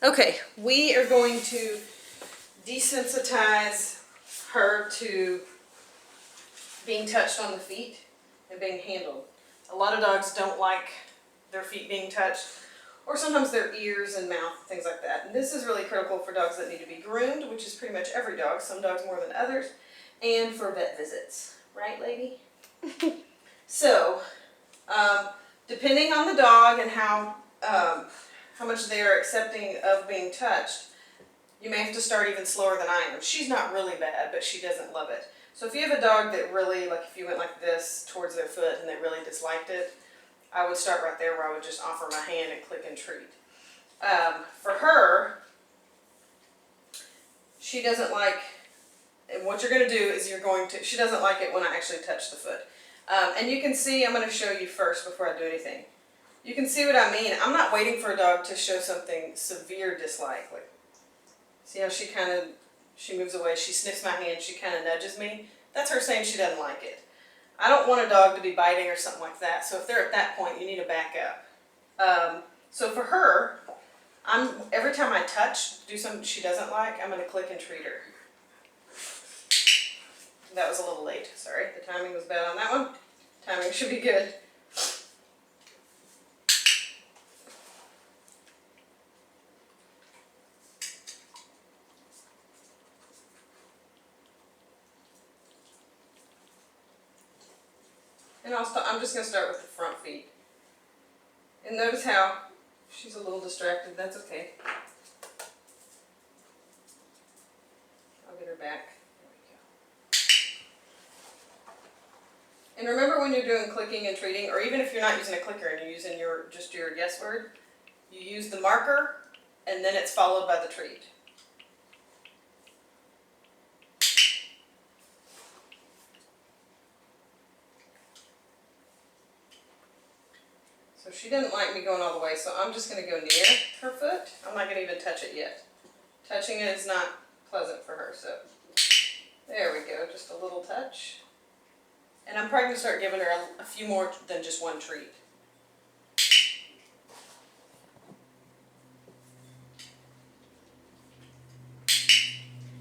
Okay, we are going to desensitize her to being touched on the feet and being handled. A lot of dogs don't like their feet being touched, or sometimes their ears and mouth, things like that. And this is really critical for dogs that need to be groomed, which is pretty much every dog, some dogs more than others, and for vet visits. Right, lady? So, depending on the dog and how much they are accepting of being touched, you may have to start even slower than I am. She's not really bad, but she doesn't love it. So if you have a dog that really, like if you went like this towards their foot and they really disliked it, I would start right there where I would just offer my hand and click and treat. For her, she doesn't like, and what you're going to do is she doesn't like it when I actually touch the foot. And you can see, I'm going to show you first before I do anything. You can see what I mean. I'm not waiting for a dog to show something severe dislike. Like, see how she moves away, she sniffs my hand, she kind of nudges me. That's her saying she doesn't like it. I don't want a dog to be biting or something like that, so if they're at that point, you need to back up. So for her, every time I do something she doesn't like, I'm going to click and treat her. That was a little late, sorry. The timing was bad on that one. Timing should be good. And I'm just going to start with the front feet. And notice how she's a little distracted. That's okay. I'll get her back. There we go. And remember when you're doing clicking and treating, or even if you're not using a clicker and you're using just your yes word, you use the marker and then it's followed by the treat. So she didn't like me going all the way, so I'm just going to go near her foot. I'm not going to even touch it yet. Touching it is not pleasant for her, so there we go, just a little touch. And I'm probably going to start giving her a few more than just one treat.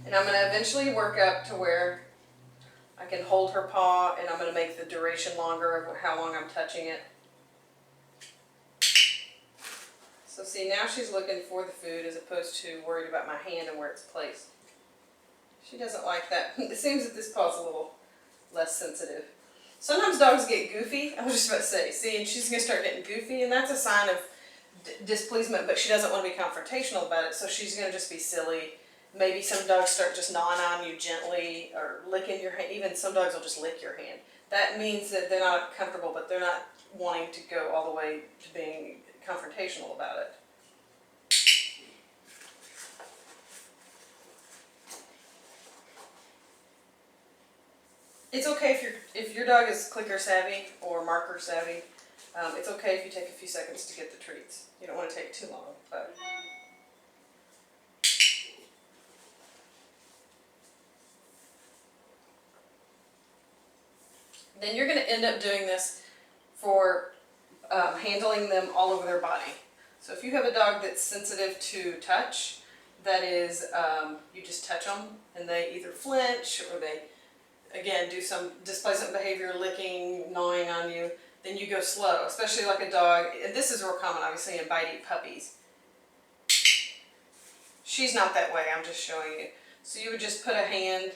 And I'm going to eventually work up to where I can hold her paw, and I'm going to make the duration longer of how long I'm touching it. So see, now she's looking for the food as opposed to worried about my hand and where it's placed. She doesn't like that. It seems that this paw's a little less sensitive. Sometimes dogs get goofy. I was just about to say, see, and she's going to start getting goofy, and that's a sign of displeasement, but she doesn't want to be confrontational about it, so she's going to just be silly. Maybe some dogs start just gnawing on you gently or licking your hand. Even some dogs will just lick your hand. That means that they're not comfortable, but they're not wanting to go all the way to being confrontational about it. It's okay if your dog is clicker savvy or marker savvy. It's okay if you take a few seconds to get the treats. You don't want to take too long, but. Then you're going to end up doing this for handling them all over their body. So if you have a dog that's sensitive to touch, that is, you just touch them and they either flinch or they, again, do some displacement behavior, licking, gnawing on you, then you go slow, especially like a dog. And this is real common, obviously, in bite-eat puppies. She's not that way, I'm just showing you. So you would just put a hand,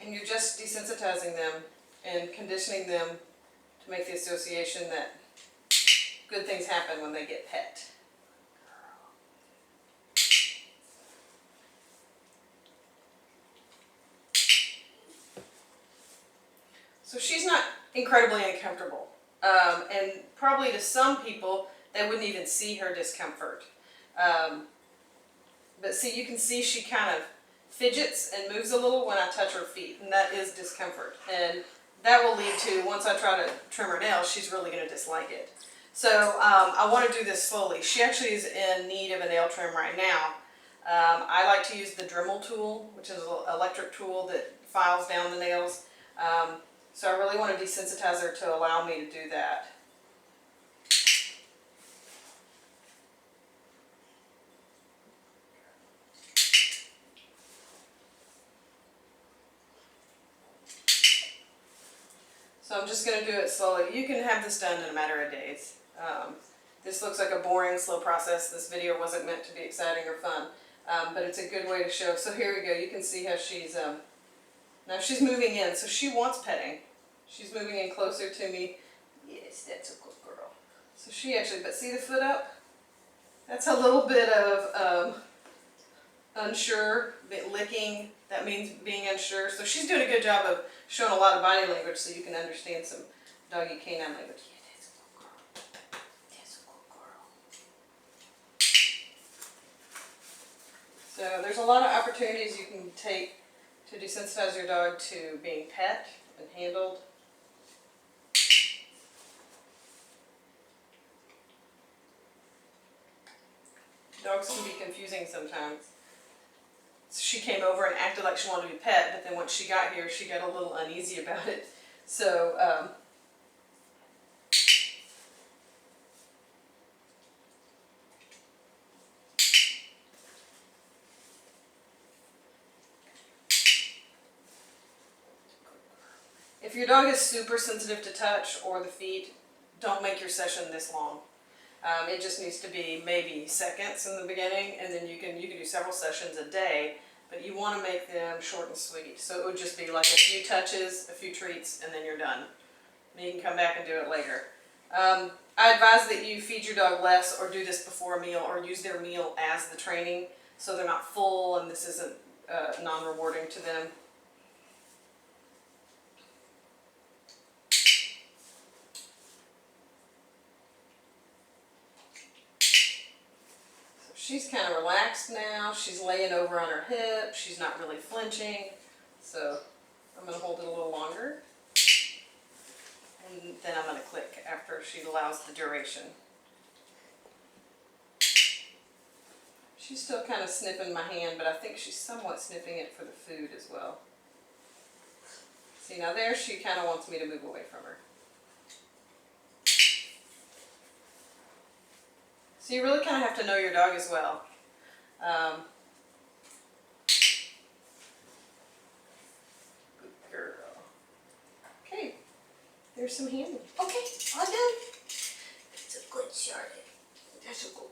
and you're just desensitizing them and conditioning them to make the association that good things happen when they get pet. So she's not incredibly uncomfortable. And probably to some people, they wouldn't even see her discomfort. But see, you can see she kind of fidgets and moves a little when I touch her feet, and that is discomfort. And that will lead to, once I try to trim her nails, she's really going to dislike it. So I want to do this slowly. She actually is in need of a nail trim right now. I like to use the Dremel tool, which is an electric tool that files down the nails. So I really want to desensitize her to allow me to do that. I'm just going to do it slowly. You can have this done in a matter of days. This looks like a boring, slow process. This video wasn't meant to be exciting or fun, but it's a good way to show. So here we go. You can see how she's, now she's moving in, so she wants petting. She's moving in closer to me. Yes, that's a good girl. So she actually, but see the foot up? That's a little bit of unsure, bit licking. That means being unsure. So she's doing a good job of showing a lot of body language so you can understand some doggy canine language. Yeah, that's a good girl. That's a good girl. So there's a lot of opportunities you can take to desensitize your dog to being pet and handled. Dogs can be confusing sometimes. She came over and acted like she wanted to be pet, but then once she got here, she got a little uneasy about it. So, if your dog is super sensitive to touch or the feet, don't make your session this long. It just needs to be maybe seconds in the beginning, and then you can do several sessions a day, but you want to make them short and sweet. So it would just be like a few touches, a few treats, and then you're done. And you can come back and do it later. I advise that you feed your dog less or do this before a meal or use their meal as the training so they're not full and this isn't non-rewarding to them. She's kind of relaxed now. She's laying over on her hip. She's not really flinching. So I'm going to hold it a little longer. And then I'm going to click after she allows the duration. She's still kind of sniffing my hand, but I think she's somewhat sniffing it for the food as well. See, now there she kind of wants me to move away from her. So you really kind of have to know your dog as well. Good girl. Okay, there's some handling. Okay, all done. That's a good Charlotte. That's a good